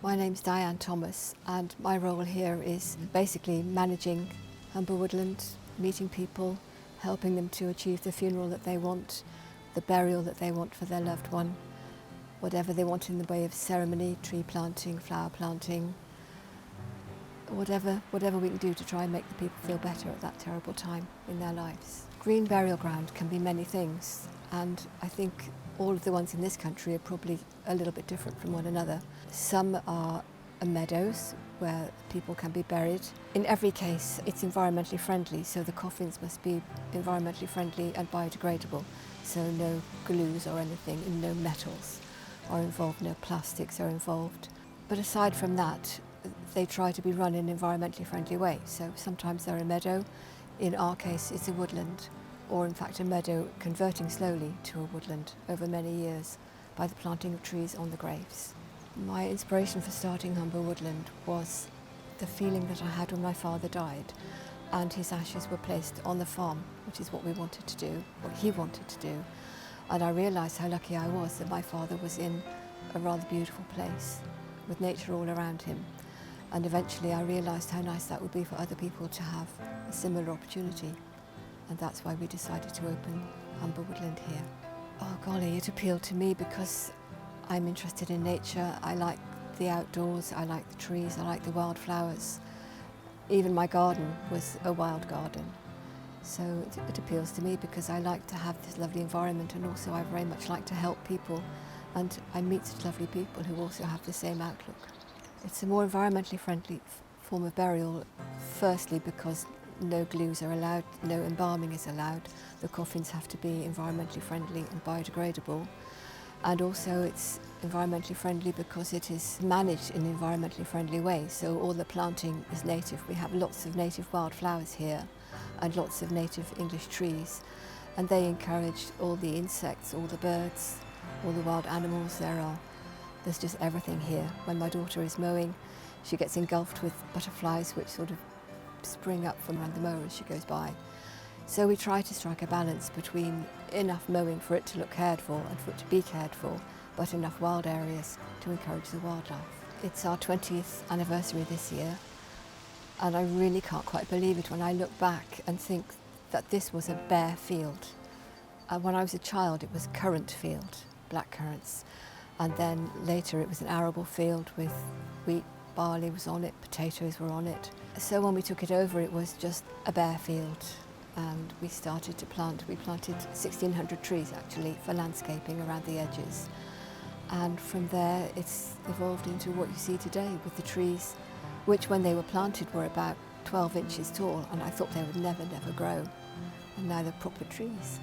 My name's Diane Thomas, and my role here is basically managing Humber Woodland, meeting people, helping them to achieve the funeral that they want, the burial that they want for their loved one, whatever they want in the way of ceremony, tree planting, flower planting, whatever we can do to try and make the people feel better at that terrible time in their lives. Green burial ground can be many things, and I think all of the ones in this country are probably a little bit different from one another. Some are meadows where people can be buried. In every case, it's environmentally friendly, so the coffins must be environmentally friendly and biodegradable, so no glues or anything, and no metals are involved, no plastics are involved. But aside from that, they try to be run in an environmentally friendly way. So sometimes they're a meadow, in our case it's a woodland, or in fact a meadow converting slowly to a woodland over many years by the planting of trees on the graves. My inspiration for starting Humber Woodland was the feeling that I had when my father died and his ashes were placed on the farm, which is what we wanted to do, what he wanted to do. And I realised how lucky I was that my father was in a rather beautiful place with nature all around him. And eventually I realised how nice that would be for other people to have a similar opportunity. And that's why we decided to open Humber Woodland here. Oh golly, it appealed to me because I'm interested in nature. I like the outdoors, I like the trees, I like the wildflowers. Even my garden was a wild garden. So it appeals to me because I like to have this lovely environment, and also I very much like to help people, and I meet such lovely people who also have the same outlook. It's a more environmentally friendly form of burial, firstly because no glues are allowed, no embalming is allowed. The coffins have to be environmentally friendly and biodegradable. And also it's environmentally friendly because it is managed in an environmentally friendly way. So all the planting is native. We have lots of native wildflowers here and lots of native English trees. And they encourage all the insects, all the birds, all the wild animals there are. There's just everything here. When my daughter is mowing, she gets engulfed with butterflies which sort of spring up from around the mower as she goes by. So we try to strike a balance between enough mowing for it to look cared for and for it to be cared for, but enough wild areas to encourage the wildlife. It's our 20th anniversary this year, and I really can't quite believe it when I look back and think that this was a bare field. When I was a child it was currant field, black currants, and then later it was an arable field with wheat, barley was on it, potatoes were on it. So when we took it over it was just a bare field, and we started to plant. We planted 1,600 trees actually for landscaping around the edges, and from there it's evolved into what you see today with the trees, which when they were planted were about 12 inches tall, and I thought they would never grow, and now they're proper trees.